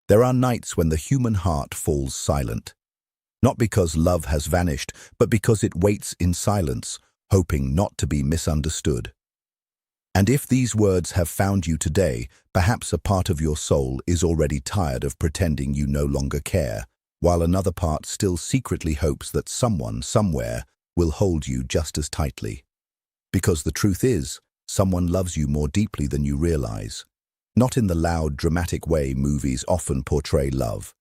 There are nights when the human heart falls silent. Not because love has vanished, but because it waits in silence, hoping not to be misunderstood. And if these words have found you today, perhaps a part of your soul is already tired of pretending you no longer care, while another part still secretly hopes that someone, somewhere, will hold you just as tightly. Because the truth is, someone loves you more deeply than you realize. Not in the loud, dramatic way movies often portray love.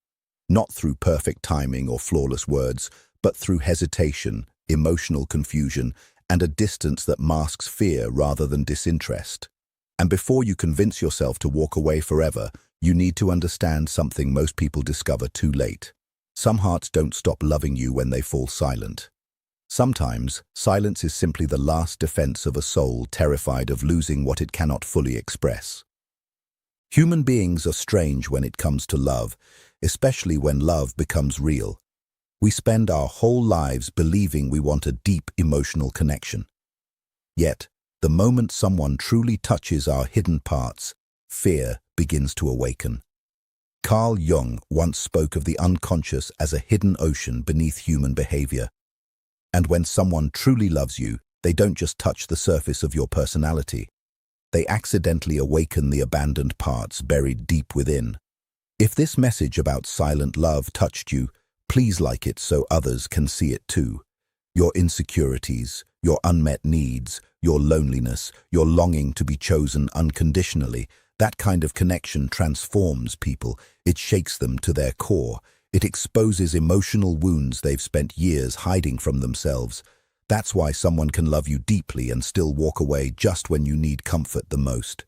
Not through perfect timing or flawless words, but through hesitation, emotional confusion, and a distance that masks fear rather than disinterest. And before you convince yourself to walk away forever, you need to understand something most people discover too late. Some hearts don't stop loving you when they fall silent. Sometimes, silence is simply the last defense of a soul terrified of losing what it cannot fully express. Human beings are strange when it comes to love, especially when love becomes real. We spend our whole lives believing we want a deep emotional connection. Yet, the moment someone truly touches our hidden parts, fear begins to awaken. Carl Jung once spoke of the unconscious as a hidden ocean beneath human behavior. And when someone truly loves you, they don't just touch the surface of your personality. They accidentally awaken the abandoned parts buried deep within. If this message about silent love touched you, please like it so others can see it too. Your insecurities, your unmet needs, your loneliness, your longing to be chosen unconditionally, that kind of connection transforms people. It shakes them to their core. It exposes emotional wounds they've spent years hiding from themselves. That's why someone can love you deeply and still walk away just when you need comfort the most.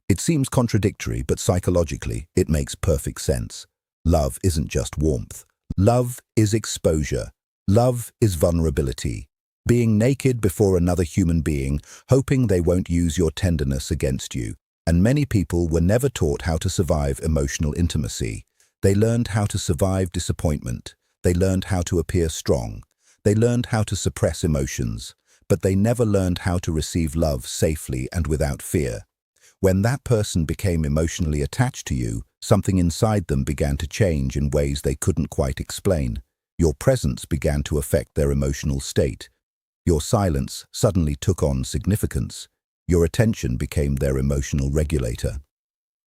It seems contradictory, but psychologically, it makes perfect sense. Love isn't just warmth. Love is exposure. Love is vulnerability. Being naked before another human being, hoping they won't use your tenderness against you. And many people were never taught how to survive emotional intimacy. They learned how to survive disappointment. They learned how to appear strong. They learned how to suppress emotions, but they never learned how to receive love safely and without fear. When that person became emotionally attached to you, something inside them began to change in ways they couldn't quite explain. Your presence began to affect their emotional state. Your silence suddenly took on significance. Your attention became their emotional regulator.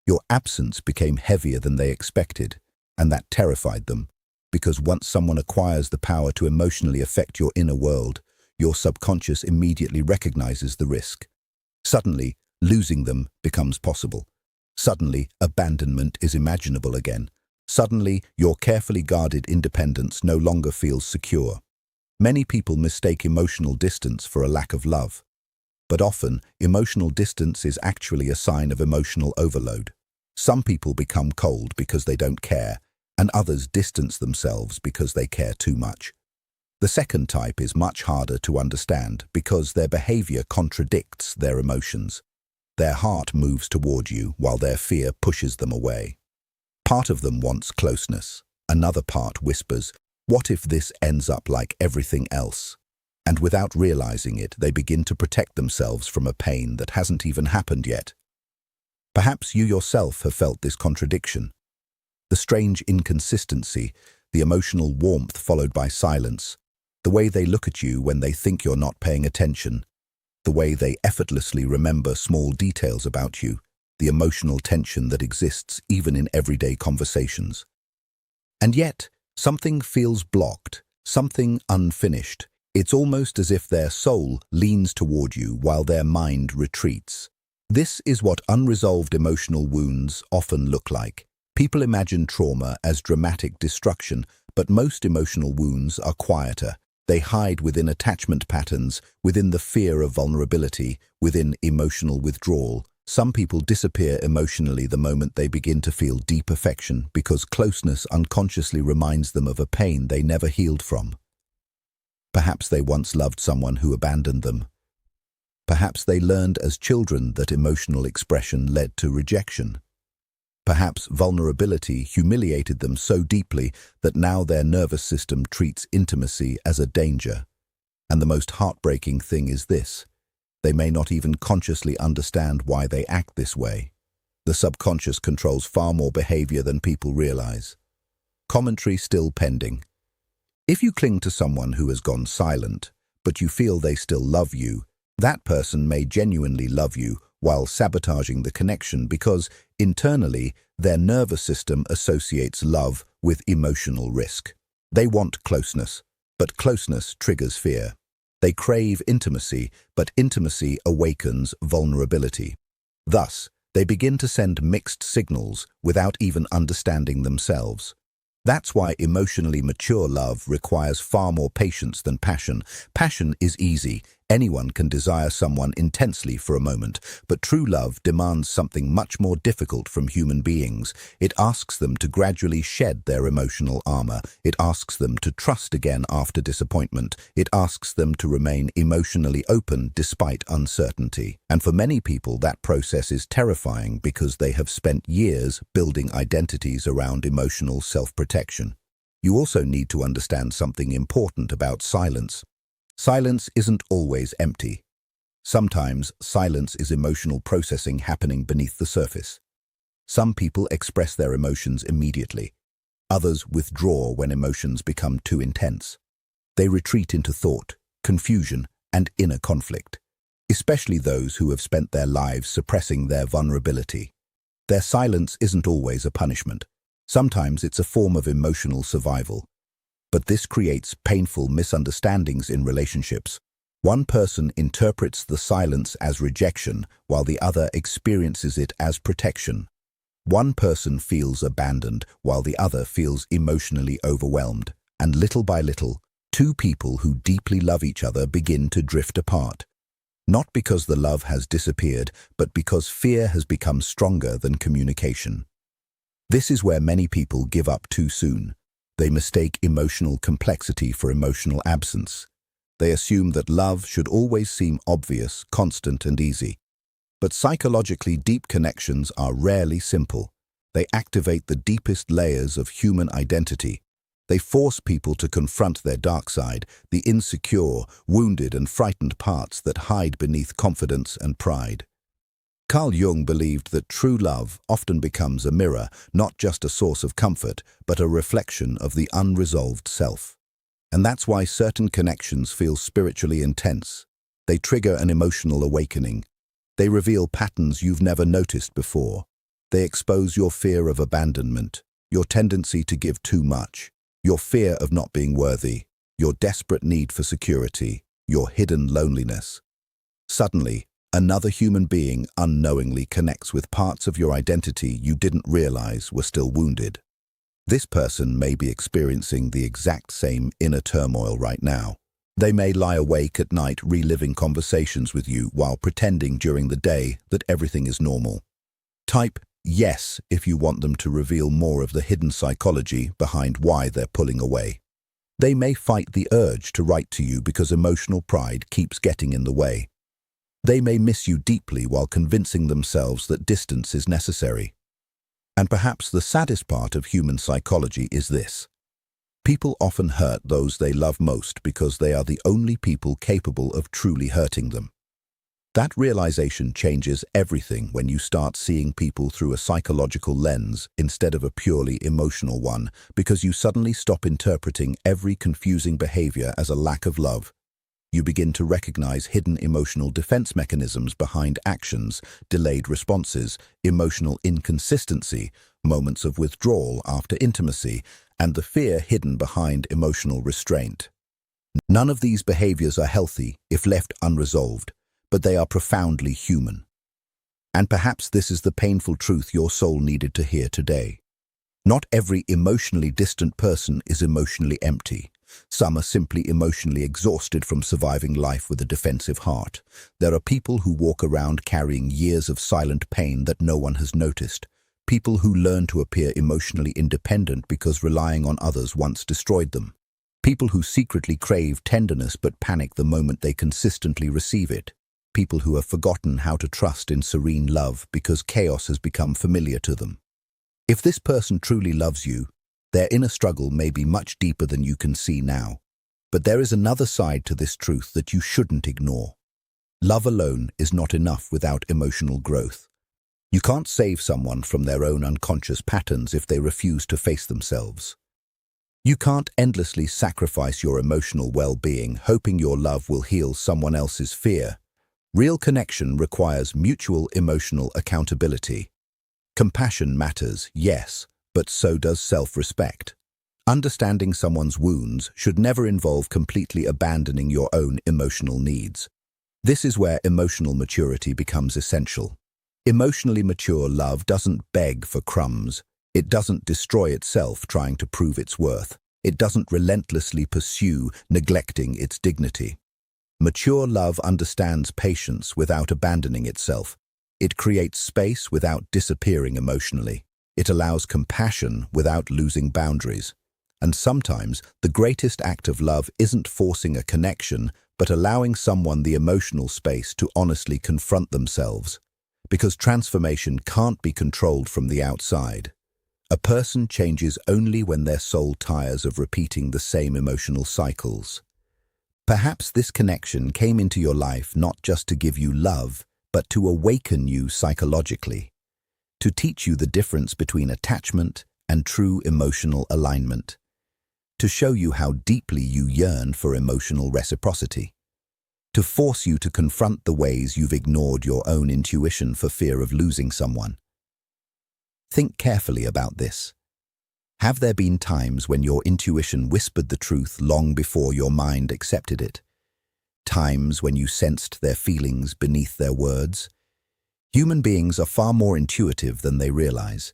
Your absence became heavier than they expected, and that terrified them. Because once someone acquires the power to emotionally affect your inner world, your subconscious immediately recognizes the risk. Suddenly, losing them becomes possible. Suddenly, abandonment is imaginable again. Suddenly, your carefully guarded independence no longer feels secure. Many people mistake emotional distance for a lack of love. But often, emotional distance is actually a sign of emotional overload. Some people become cold because they don't care, and others distance themselves because they care too much. The second type is much harder to understand because their behavior contradicts their emotions. Their heart moves toward you while their fear pushes them away. Part of them wants closeness. Another part whispers, "What if this ends up like everything else?" And without realizing it, they begin to protect themselves from a pain that hasn't even happened yet. Perhaps you yourself have felt this contradiction. The strange inconsistency, the emotional warmth followed by silence, the way they look at you when they think you're not paying attention, the way they effortlessly remember small details about you, the emotional tension that exists even in everyday conversations. And yet, something feels blocked, something unfinished. It's almost as if their soul leans toward you while their mind retreats. This is what unresolved emotional wounds often look like. People imagine trauma as dramatic destruction, but most emotional wounds are quieter. They hide within attachment patterns, within the fear of vulnerability, within emotional withdrawal. Some people disappear emotionally the moment they begin to feel deep affection because closeness unconsciously reminds them of a pain they never healed from. Perhaps they once loved someone who abandoned them. Perhaps they learned as children that emotional expression led to rejection. Perhaps vulnerability humiliated them so deeply that now their nervous system treats intimacy as a danger. And the most heartbreaking thing is this: they may not even consciously understand why they act this way. The subconscious controls far more behavior than people realize. Commentary still pending. If you cling to someone who has gone silent, but you feel they still love you, that person may genuinely love you while sabotaging the connection because, internally, their nervous system associates love with emotional risk. They want closeness, but closeness triggers fear. They crave intimacy, but intimacy awakens vulnerability. Thus, they begin to send mixed signals without even understanding themselves. That's why emotionally mature love requires far more patience than passion. Passion is easy. Anyone can desire someone intensely for a moment, but true love demands something much more difficult from human beings. It asks them to gradually shed their emotional armor. It asks them to trust again after disappointment. It asks them to remain emotionally open despite uncertainty. And for many people, that process is terrifying because they have spent years building identities around emotional self-protection. You also need to understand something important about silence. Silence isn't always empty. Sometimes silence is emotional processing happening beneath the surface. Some people express their emotions immediately. Others withdraw when emotions become too intense. They retreat into thought, confusion, and inner conflict, especially those who have spent their lives suppressing their vulnerability. Their silence isn't always a punishment. Sometimes it's a form of emotional survival. But this creates painful misunderstandings in relationships. One person interprets the silence as rejection, while the other experiences it as protection. One person feels abandoned, while the other feels emotionally overwhelmed. And little by little, two people who deeply love each other begin to drift apart. Not because the love has disappeared, but because fear has become stronger than communication. This is where many people give up too soon. They mistake emotional complexity for emotional absence. They assume that love should always seem obvious, constant, and easy. But psychologically, deep connections are rarely simple. They activate the deepest layers of human identity. They force people to confront their dark side, the insecure, wounded, and frightened parts that hide beneath confidence and pride. Carl Jung believed that true love often becomes a mirror, not just a source of comfort, but a reflection of the unresolved self. And that's why certain connections feel spiritually intense. They trigger an emotional awakening. They reveal patterns you've never noticed before. They expose your fear of abandonment, your tendency to give too much, your fear of not being worthy, your desperate need for security, your hidden loneliness. Suddenly, another human being unknowingly connects with parts of your identity you didn't realize were still wounded. This person may be experiencing the exact same inner turmoil right now. They may lie awake at night reliving conversations with you while pretending during the day that everything is normal. Type yes if you want them to reveal more of the hidden psychology behind why they're pulling away. They may fight the urge to write to you because emotional pride keeps getting in the way. They may miss you deeply while convincing themselves that distance is necessary. And perhaps the saddest part of human psychology is this. People often hurt those they love most because they are the only people capable of truly hurting them. That realization changes everything when you start seeing people through a psychological lens instead of a purely emotional one, because you suddenly stop interpreting every confusing behavior as a lack of love. You begin to recognize hidden emotional defense mechanisms behind actions, delayed responses, emotional inconsistency, moments of withdrawal after intimacy, and the fear hidden behind emotional restraint. None of these behaviors are healthy if left unresolved, but they are profoundly human. And perhaps this is the painful truth your soul needed to hear today. Not every emotionally distant person is emotionally empty. Some are simply emotionally exhausted from surviving life with a defensive heart. There are people who walk around carrying years of silent pain that no one has noticed. People who learn to appear emotionally independent because relying on others once destroyed them. People who secretly crave tenderness but panic the moment they consistently receive it. People who have forgotten how to trust in serene love because chaos has become familiar to them. If this person truly loves you, their inner struggle may be much deeper than you can see now. But there is another side to this truth that you shouldn't ignore. Love alone is not enough without emotional growth. You can't save someone from their own unconscious patterns if they refuse to face themselves. You can't endlessly sacrifice your emotional well-being hoping your love will heal someone else's fear. Real connection requires mutual emotional accountability. Compassion matters, yes, but so does self-respect. Understanding someone's wounds should never involve completely abandoning your own emotional needs. This is where emotional maturity becomes essential. Emotionally mature love doesn't beg for crumbs. It doesn't destroy itself trying to prove its worth. It doesn't relentlessly pursue, neglecting its dignity. Mature love understands patience without abandoning itself. It creates space without disappearing emotionally. It allows compassion without losing boundaries. And sometimes, the greatest act of love isn't forcing a connection, but allowing someone the emotional space to honestly confront themselves. Because transformation can't be controlled from the outside. A person changes only when their soul tires of repeating the same emotional cycles. Perhaps this connection came into your life not just to give you love, but to awaken you psychologically, to teach you the difference between attachment and true emotional alignment, to show you how deeply you yearn for emotional reciprocity, to force you to confront the ways you've ignored your own intuition for fear of losing someone. Think carefully about this. Have there been times when your intuition whispered the truth long before your mind accepted it? Times when you sensed their feelings beneath their words? Human beings are far more intuitive than they realize.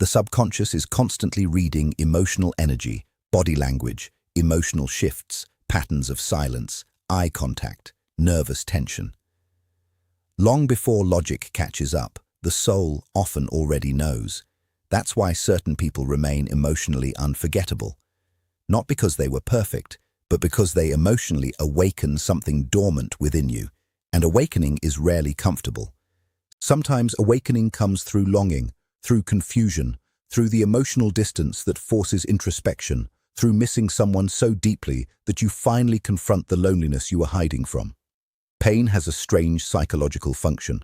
The subconscious is constantly reading emotional energy, body language, emotional shifts, patterns of silence, eye contact, nervous tension. Long before logic catches up, the soul often already knows. That's why certain people remain emotionally unforgettable. Not because they were perfect, but because they emotionally awaken something dormant within you. And awakening is rarely comfortable. Sometimes awakening comes through longing, through confusion, through the emotional distance that forces introspection, through missing someone so deeply that you finally confront the loneliness you were hiding from. Pain has a strange psychological function.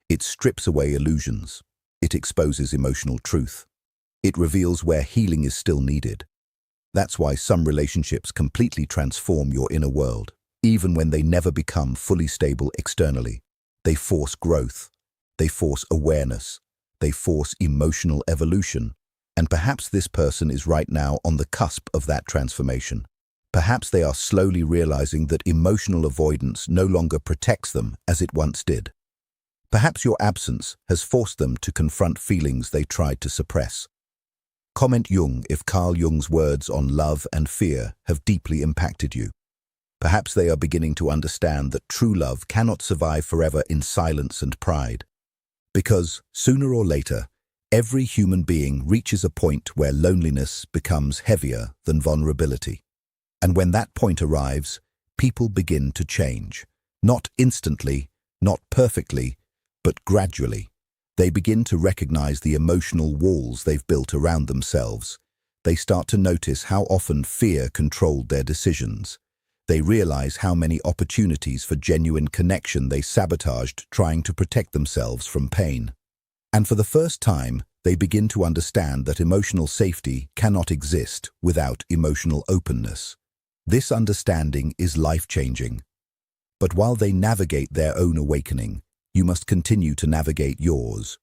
It strips away illusions. It exposes emotional truth. It reveals where healing is still needed. That's why some relationships completely transform your inner world. Even when they never become fully stable externally, they force growth. They force awareness. They force emotional evolution. And perhaps this person is right now on the cusp of that transformation. Perhaps they are slowly realizing that emotional avoidance no longer protects them as it once did. Perhaps your absence has forced them to confront feelings they tried to suppress. Comment Jung if Carl Jung's words on love and fear have deeply impacted you. Perhaps they are beginning to understand that true love cannot survive forever in silence and pride. Because, sooner or later, every human being reaches a point where loneliness becomes heavier than vulnerability. And when that point arrives, people begin to change. Not instantly, not perfectly, but gradually. They begin to recognize the emotional walls they've built around themselves. They start to notice how often fear controlled their decisions. They realize how many opportunities for genuine connection they sabotaged trying to protect themselves from pain. And for the first time, they begin to understand that emotional safety cannot exist without emotional openness. This understanding is life-changing. But while they navigate their own awakening, you must continue to navigate yours.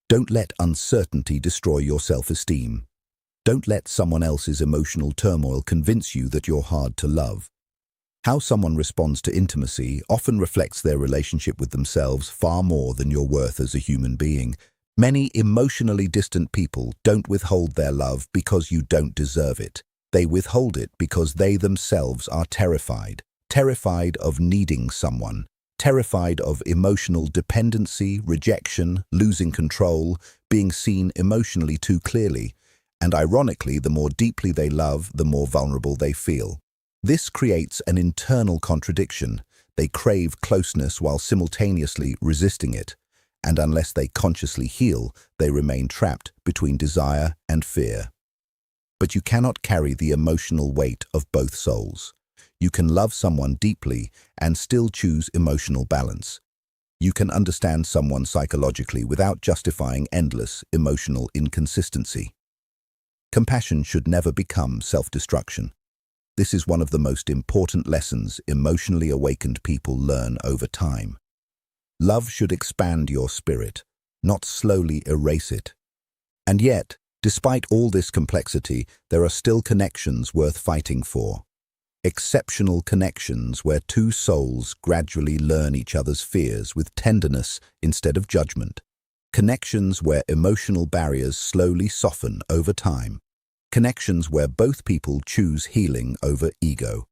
Don't let uncertainty destroy your self-esteem. Don't let someone else's emotional turmoil convince you that you're hard to love. How someone responds to intimacy often reflects their relationship with themselves far more than your worth as a human being. Many emotionally distant people don't withhold their love because you don't deserve it. They withhold it because they themselves are terrified. Terrified of needing someone. Terrified of emotional dependency, rejection, losing control, being seen emotionally too clearly. And ironically, the more deeply they love, the more vulnerable they feel. This creates an internal contradiction. They crave closeness while simultaneously resisting it. And unless they consciously heal, they remain trapped between desire and fear. But you cannot carry the emotional weight of both souls. You can love someone deeply and still choose emotional balance. You can understand someone psychologically without justifying endless emotional inconsistency. Compassion should never become self-destruction. This is one of the most important lessons emotionally awakened people learn over time. Love should expand your spirit, not slowly erase it. And yet, despite all this complexity, there are still connections worth fighting for. Exceptional connections where two souls gradually learn each other's fears with tenderness instead of judgment. Connections where emotional barriers slowly soften over time. Connections where both people choose healing over ego.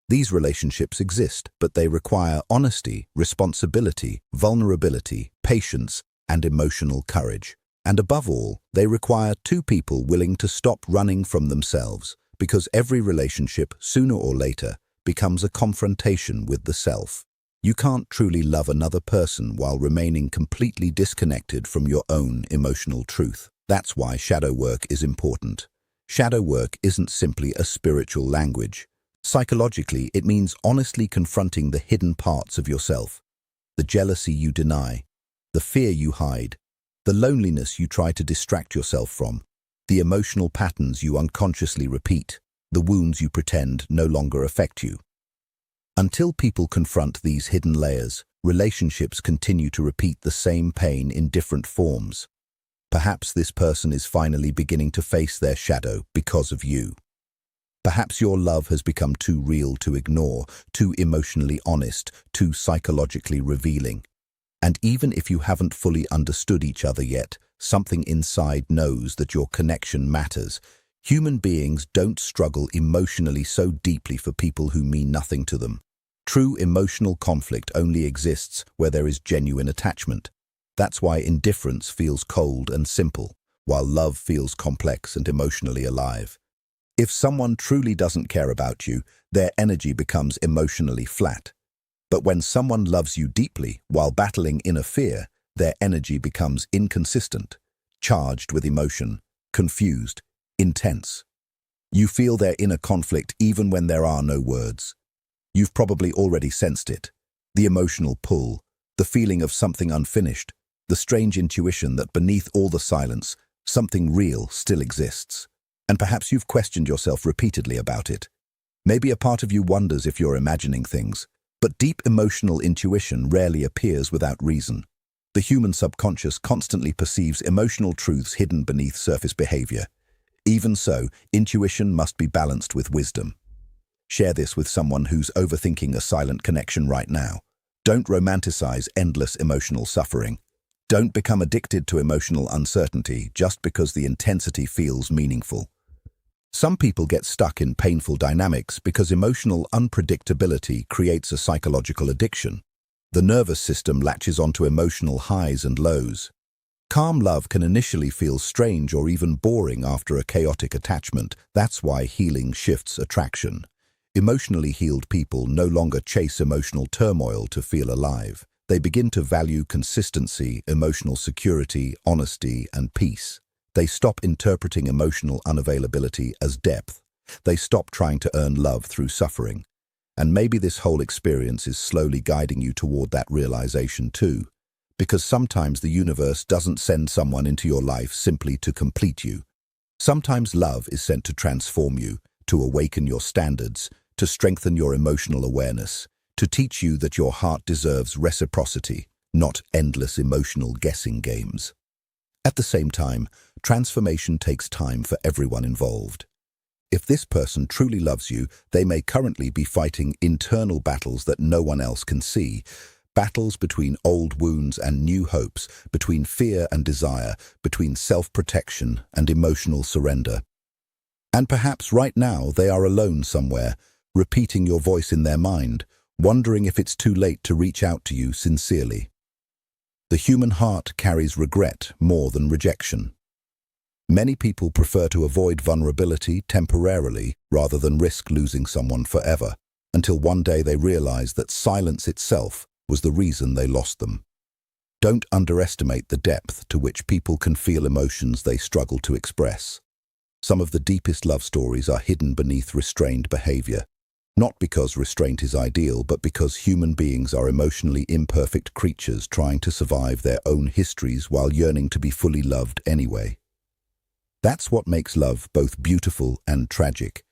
These relationships exist, but they require honesty, responsibility, vulnerability, patience, and emotional courage. And above all, they require two people willing to stop running from themselves, because every relationship, sooner or later, becomes a confrontation with the self. You can't truly love another person while remaining completely disconnected from your own emotional truth. That's why shadow work is important. Shadow work isn't simply a spiritual language. Psychologically, it means honestly confronting the hidden parts of yourself, the jealousy you deny, the fear you hide, the loneliness you try to distract yourself from, the emotional patterns you unconsciously repeat, the wounds you pretend no longer affect you. Until people confront these hidden layers, relationships continue to repeat the same pain in different forms. Perhaps this person is finally beginning to face their shadow because of you. Perhaps your love has become too real to ignore, too emotionally honest, too psychologically revealing. And even if you haven't fully understood each other yet, something inside knows that your connection matters. Human beings don't struggle emotionally so deeply for people who mean nothing to them. True emotional conflict only exists where there is genuine attachment. That's why indifference feels cold and simple, while love feels complex and emotionally alive. If someone truly doesn't care about you, their energy becomes emotionally flat. But when someone loves you deeply while battling inner fear, their energy becomes inconsistent, charged with emotion, confused, intense. You feel their inner conflict even when there are no words. You've probably already sensed it. The emotional pull, the feeling of something unfinished, the strange intuition that beneath all the silence, something real still exists. And perhaps you've questioned yourself repeatedly about it. Maybe a part of you wonders if you're imagining things, but deep emotional intuition rarely appears without reason. The human subconscious constantly perceives emotional truths hidden beneath surface behavior. Even so, intuition must be balanced with wisdom. Share this with someone who's overthinking a silent connection right now. Don't romanticize endless emotional suffering. Don't become addicted to emotional uncertainty just because the intensity feels meaningful. Some people get stuck in painful dynamics because emotional unpredictability creates a psychological addiction. The nervous system latches onto emotional highs and lows. Calm love can initially feel strange or even boring after a chaotic attachment. That's why healing shifts attraction. Emotionally healed people no longer chase emotional turmoil to feel alive. They begin to value consistency, emotional security, honesty, and peace. They stop interpreting emotional unavailability as depth. They stop trying to earn love through suffering. And maybe this whole experience is slowly guiding you toward that realization too. Because sometimes the universe doesn't send someone into your life simply to complete you. Sometimes love is sent to transform you, to awaken your standards, to strengthen your emotional awareness, to teach you that your heart deserves reciprocity, not endless emotional guessing games. At the same time, transformation takes time for everyone involved. If this person truly loves you, they may currently be fighting internal battles that no one else can see. Battles between old wounds and new hopes, between fear and desire, between self-protection and emotional surrender. And perhaps right now they are alone somewhere, repeating your voice in their mind, wondering if it's too late to reach out to you sincerely. The human heart carries regret more than rejection. Many people prefer to avoid vulnerability temporarily rather than risk losing someone forever, until one day they realize that silence itself was the reason they lost them. Don't underestimate the depth to which people can feel emotions they struggle to express. Some of the deepest love stories are hidden beneath restrained behavior. Not because restraint is ideal, but because human beings are emotionally imperfect creatures trying to survive their own histories while yearning to be fully loved anyway. That's what makes love both beautiful and tragic.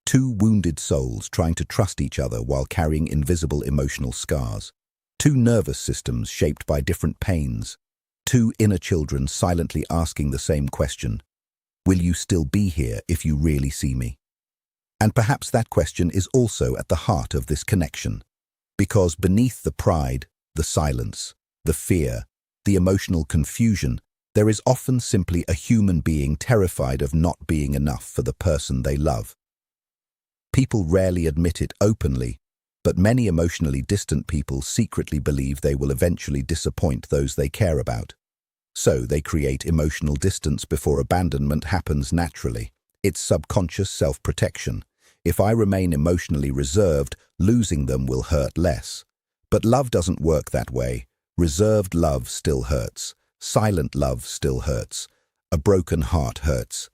Two wounded souls trying to trust each other while carrying invisible emotional scars. Two nervous systems shaped by different pains. Two inner children silently asking the same question: will you still be here if you really see me? And perhaps that question is also at the heart of this connection. Because beneath the pride, the silence, the fear, the emotional confusion, there is often simply a human being terrified of not being enough for the person they love. People rarely admit it openly, but many emotionally distant people secretly believe they will eventually disappoint those they care about. So they create emotional distance before abandonment happens naturally. It's subconscious self-protection. If I remain emotionally reserved, losing them will hurt less. But love doesn't work that way. Reserved love still hurts. Silent love still hurts. A broken heart hurts.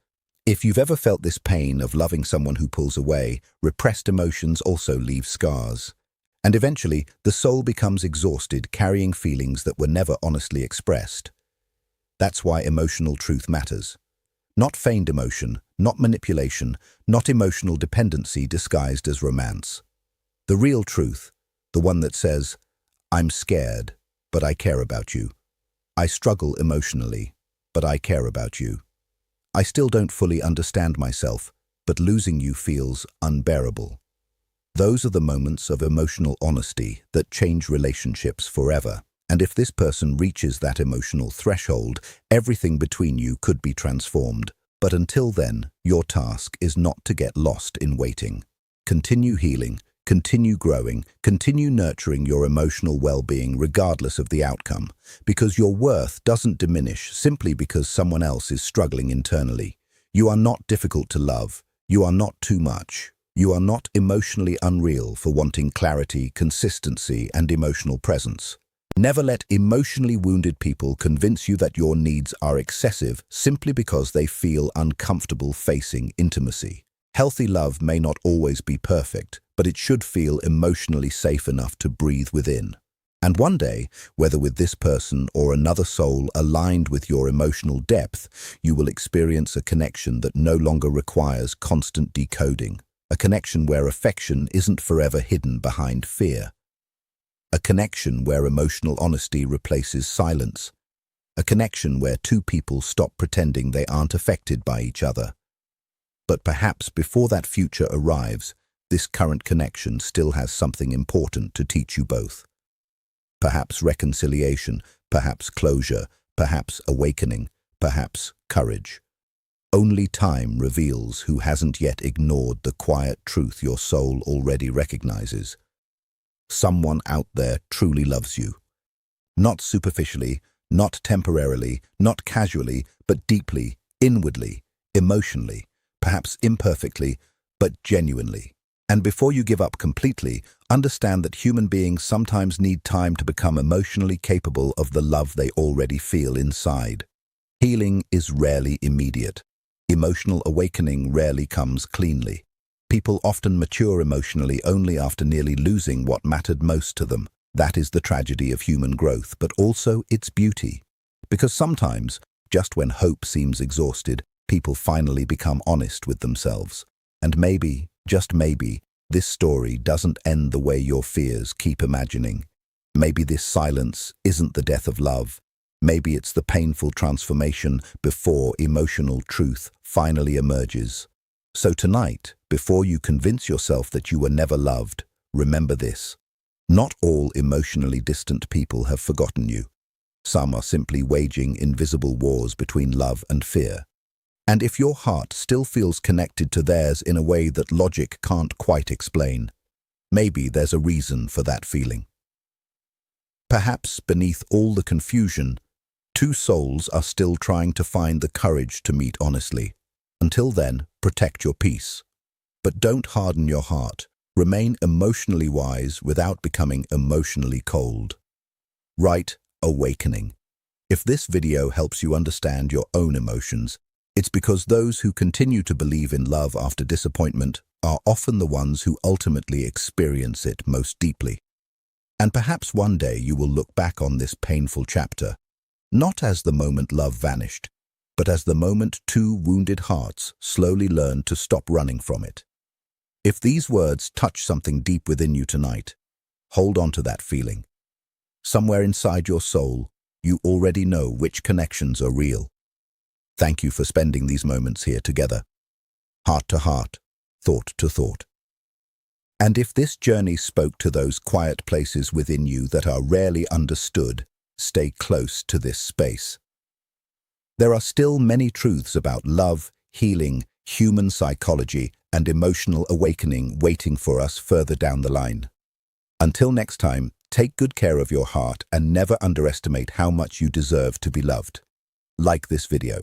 If you've ever felt this pain of loving someone who pulls away, repressed emotions also leave scars. And eventually, the soul becomes exhausted, carrying feelings that were never honestly expressed. That's why emotional truth matters. Not feigned emotion, not manipulation, not emotional dependency disguised as romance. The real truth, the one that says, I'm scared, but I care about you. I struggle emotionally, but I care about you. I still don't fully understand myself, but losing you feels unbearable. Those are the moments of emotional honesty that change relationships forever. And if this person reaches that emotional threshold, everything between you could be transformed. But until then, your task is not to get lost in waiting. Continue healing, continue growing, continue nurturing your emotional well-being regardless of the outcome, because your worth doesn't diminish simply because someone else is struggling internally. You are not difficult to love. You are not too much. You are not emotionally unreal for wanting clarity, consistency, and emotional presence. Never let emotionally wounded people convince you that your needs are excessive simply because they feel uncomfortable facing intimacy. Healthy love may not always be perfect, but it should feel emotionally safe enough to breathe within. And one day, whether with this person or another soul aligned with your emotional depth, you will experience a connection that no longer requires constant decoding. A connection where affection isn't forever hidden behind fear. A connection where emotional honesty replaces silence. A connection where two people stop pretending they aren't affected by each other. But perhaps before that future arrives, this current connection still has something important to teach you both. Perhaps reconciliation, perhaps closure, perhaps awakening, perhaps courage. Only time reveals who hasn't yet ignored the quiet truth your soul already recognizes. Someone out there truly loves you. Not superficially, not temporarily, not casually, but deeply, inwardly, emotionally, perhaps imperfectly, but genuinely. And before you give up completely, understand that human beings sometimes need time to become emotionally capable of the love they already feel inside. Healing is rarely immediate. Emotional awakening rarely comes cleanly. People often mature emotionally only after nearly losing what mattered most to them. That is the tragedy of human growth, but also its beauty. Because sometimes, just when hope seems exhausted, people finally become honest with themselves. And maybe, just maybe, this story doesn't end the way your fears keep imagining. Maybe this silence isn't the death of love. Maybe it's the painful transformation before emotional truth finally emerges. So tonight, before you convince yourself that you were never loved, remember this. Not all emotionally distant people have forgotten you. Some are simply waging invisible wars between love and fear. And if your heart still feels connected to theirs in a way that logic can't quite explain, maybe there's a reason for that feeling. Perhaps beneath all the confusion, two souls are still trying to find the courage to meet honestly. Until then, protect your peace. But don't harden your heart. Remain emotionally wise without becoming emotionally cold. Write awakening. If this video helps you understand your own emotions, it's because those who continue to believe in love after disappointment are often the ones who ultimately experience it most deeply. And perhaps one day you will look back on this painful chapter, not as the moment love vanished, but as the moment two wounded hearts slowly learned to stop running from it. If these words touch something deep within you tonight, hold on to that feeling. Somewhere inside your soul, you already know which connections are real. Thank you for spending these moments here together, heart to heart, thought to thought. And if this journey spoke to those quiet places within you that are rarely understood, stay close to this space. There are still many truths about love, healing, human psychology, and emotional awakening waiting for us further down the line. Until next time, take good care of your heart and never underestimate how much you deserve to be loved. Like this video.